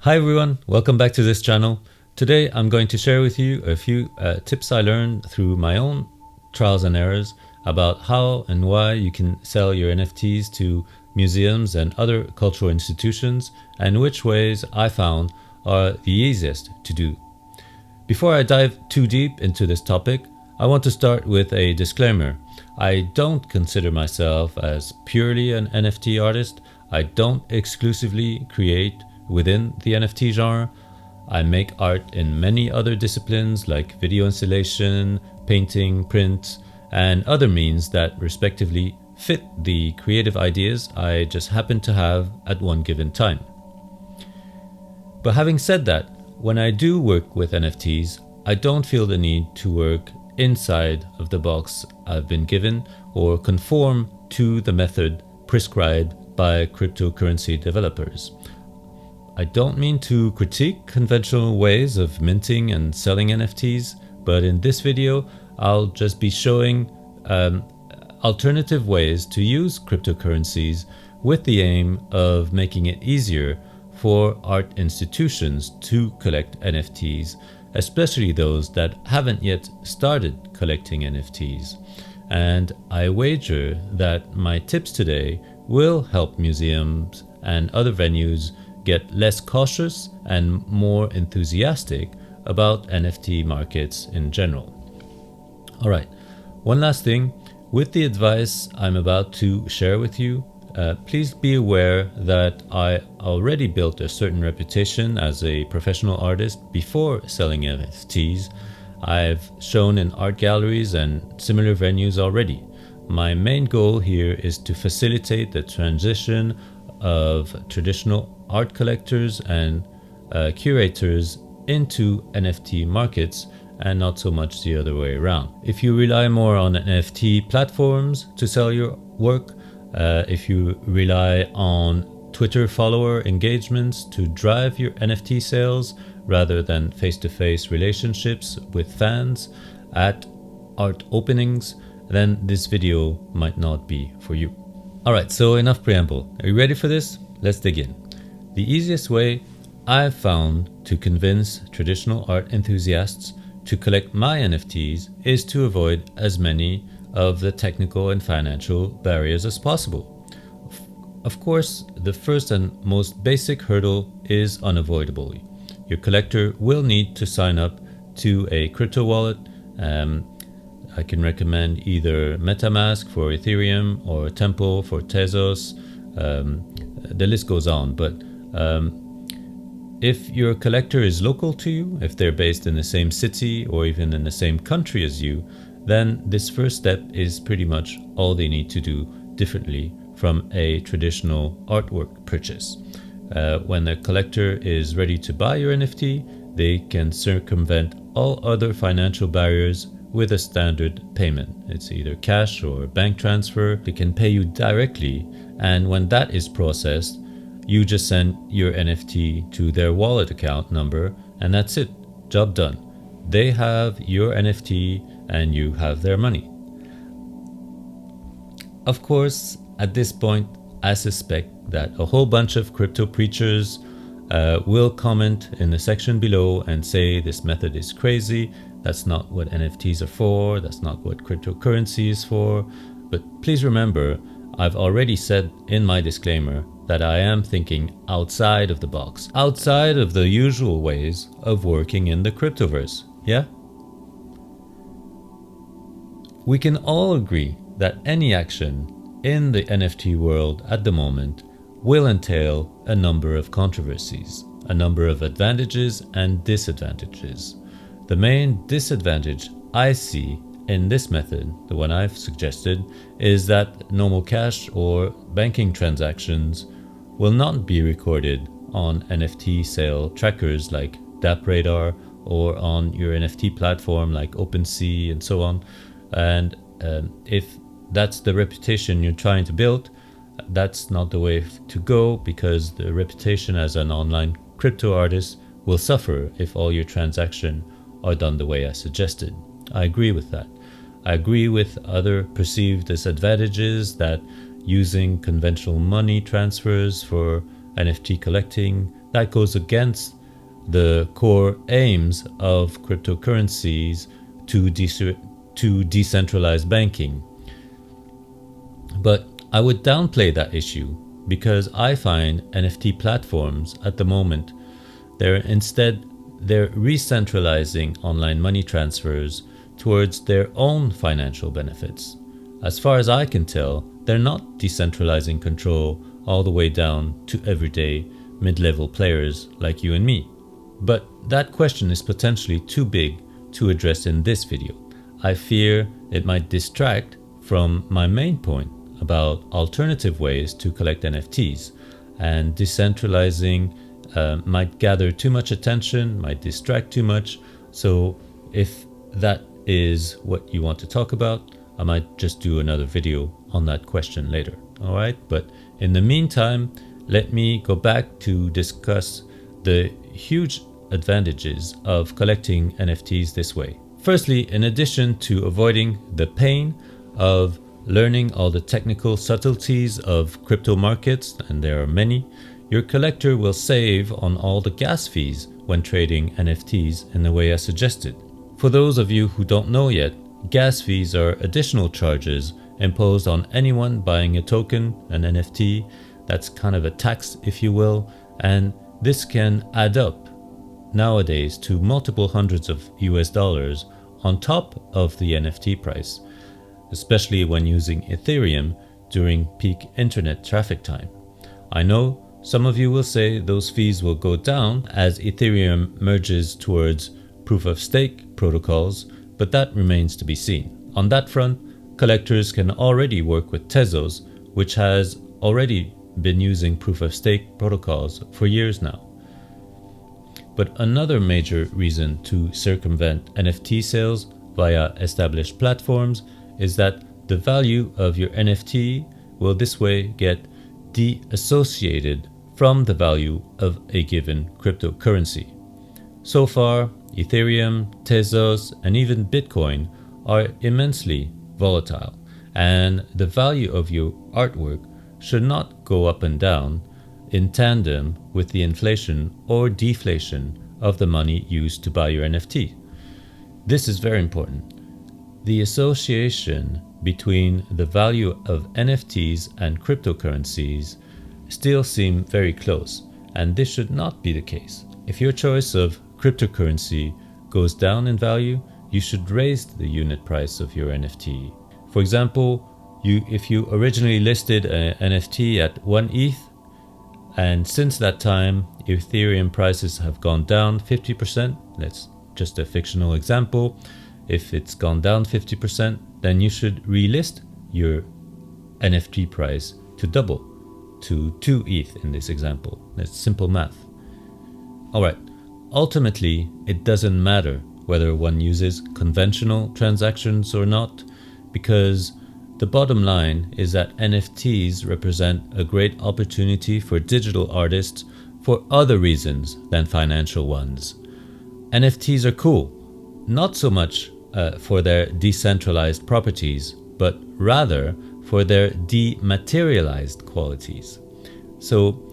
Hi everyone, welcome back to this channel. Today I'm going to share with you a few tips I learned through my own trials and errors about how and why you can sell your NFTs to museums and other cultural institutions, and which ways I found are the easiest to do. Before I dive too deep into this topic, I want to start with a disclaimer. I don't consider myself as purely an NFT artist. I don't exclusively create within the NFT genre. I make art in many other disciplines like video installation, painting, print, and other means that respectively fit the creative ideas I just happen to have at one given time. But having said that, when I do work with NFTs, I don't feel the need to work inside of the box I've been given or conform to the method prescribed by cryptocurrency developers. I don't mean to critique conventional ways of minting and selling NFTs, but in this video, I'll just be showing alternative ways to use cryptocurrencies with the aim of making it easier for art institutions to collect NFTs, especially those that haven't yet started collecting NFTs. And I wager that my tips today will help museums and other venues get less cautious and more enthusiastic about NFT markets in general. Alright, one last thing. With the advice I'm about to share with you, please be aware that I already built a certain reputation as a professional artist before selling NFTs. I've shown in art galleries and similar venues already. My main goal here is to facilitate the transition of traditional art collectors and curators into NFT markets, and not so much the other way around. If you rely more on NFT platforms to sell your work, if you rely on Twitter follower engagements to drive your NFT sales rather than face-to-face relationships with fans at art openings, then this video might not be for you. Alright, so enough preamble. Are you ready for this? Let's dig in. The easiest way I've found to convince traditional art enthusiasts to collect my NFTs is to avoid as many of the technical and financial barriers as possible. Of course, the first and most basic hurdle is unavoidable. Your collector will need to sign up to a crypto wallet. I can recommend either MetaMask for Ethereum or Temple for Tezos. The list goes on, but if your collector is local to you, if they're based in the same city or even in the same country as you, then this first step is pretty much all they need to do differently from a traditional artwork purchase. When the collector is ready to buy your NFT, they can circumvent all other financial barriers with a standard payment. It's either cash or bank transfer. They can pay you directly, and when that is processed, you just send your NFT to their wallet account number, and that's it. Job done. They have your NFT and you have their money. Of course, at this point, I suspect that a whole bunch of crypto preachers will comment in the section below and say this method is crazy. That's not what NFTs are for. That's not what cryptocurrency is for. But please remember, I've already said in my disclaimer that I am thinking outside of the box, outside of the usual ways of working in the cryptoverse, yeah? We can all agree that any action in the NFT world at the moment will entail a number of controversies, a number of advantages and disadvantages. The main disadvantage I see in this method, the one I've suggested, is that normal cash or banking transactions will not be recorded on NFT sale trackers like DappRadar or on your NFT platform like OpenSea and so on. And if that's the reputation you're trying to build, that's not the way to go, because the reputation as an online crypto artist will suffer if all your transactions are done the way I suggested. I agree with that. I agree with other perceived disadvantages that using conventional money transfers for NFT collecting, that goes against the core aims of cryptocurrencies to decentralized banking. But I would downplay that issue because I find NFT platforms at the moment, they're re-centralizing online money transfers towards their own financial benefits. As far as I can tell, they're not decentralizing control all the way down to everyday mid-level players like you and me. But that question is potentially too big to address in this video. I fear it might distract from my main point about alternative ways to collect NFTs, and decentralizing might gather too much attention, might distract too much. So if that is what you want to talk about, I might just do another video on that question later. Alright, but in the meantime, let me go back to discuss the huge advantages of collecting NFTs this way. Firstly, in addition to avoiding the pain of learning all the technical subtleties of crypto markets, and there are many, your collector will save on all the gas fees when trading NFTs in the way I suggested. For those of you who don't know yet, gas fees are additional charges imposed on anyone buying a token, an NFT. That's kind of a tax, if you will, and this can add up nowadays to multiple hundreds of US dollars on top of the NFT price, especially when using Ethereum during peak internet traffic time. I know some of you will say those fees will go down as Ethereum merges towards proof-of-stake protocols, but that remains to be seen. On that front, collectors can already work with Tezos, which has already been using proof-of-stake protocols for years now. But another major reason to circumvent NFT sales via established platforms is that the value of your NFT will this way get deassociated from the value of a given cryptocurrency. So far, Ethereum, Tezos, and even Bitcoin are immensely volatile, and the value of your artwork should not go up and down in tandem with the inflation or deflation of the money used to buy your NFT. This is very important. The association between the value of NFTs and cryptocurrencies still seem very close, and this should not be the case. If your choice of cryptocurrency goes down in value, you should raise the unit price of your NFT. For example, if you originally listed an NFT at 1 ETH, and since that time Ethereum prices have gone down 50%, that's just a fictional example, if it's gone down 50%, then you should relist your NFT price to double, to 2 ETH in this example. That's simple math. Alright, ultimately it doesn't matter whether one uses conventional transactions or not, because the bottom line is that NFTs represent a great opportunity for digital artists for other reasons than financial ones. NFTs are cool, not so much for their decentralized properties, but rather for their dematerialized qualities. So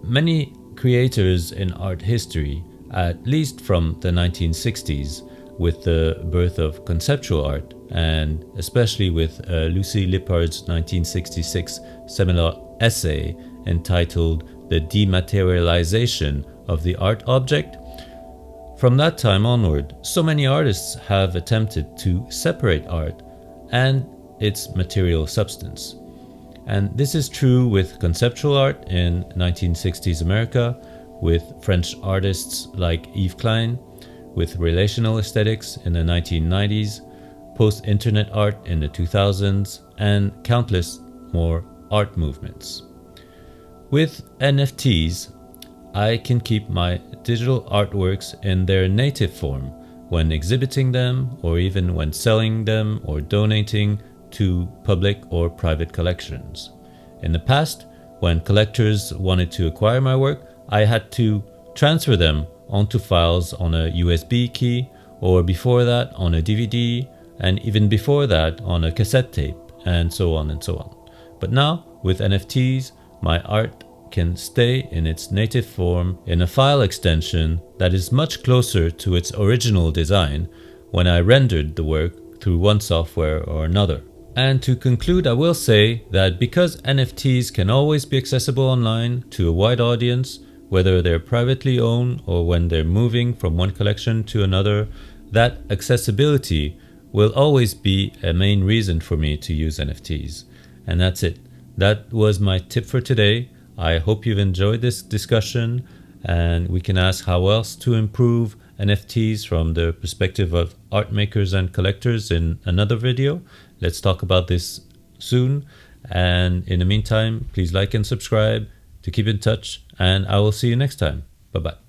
many creators in art history, at least from the 1960s, with the birth of conceptual art, and especially with Lucy Lippard's 1966 seminal essay entitled The Dematerialization of the Art Object. From that time onward, so many artists have attempted to separate art and its material substance. And this is true with conceptual art in 1960s America, with French artists like Yves Klein, with relational aesthetics in the 1990s, post-internet art in the 2000s, and countless more art movements. With NFTs, I can keep my digital artworks in their native form when exhibiting them, or even when selling them or donating to public or private collections. In the past, when collectors wanted to acquire my work, I had to transfer them onto files on a USB key, or before that on a DVD, and even before that on a cassette tape, and so on and so on. But now, with NFTs, my art can stay in its native form in a file extension that is much closer to its original design when I rendered the work through one software or another. And to conclude, I will say that because NFTs can always be accessible online to a wide audience, whether they're privately owned or when they're moving from one collection to another, that accessibility will always be a main reason for me to use NFTs. And that's it. That was my tip for today. I hope you've enjoyed this discussion, and we can ask how else to improve NFTs from the perspective of art makers and collectors in another video. Let's talk about this soon. And in the meantime, please like and subscribe to keep in touch, and I will see you next time. Bye-bye.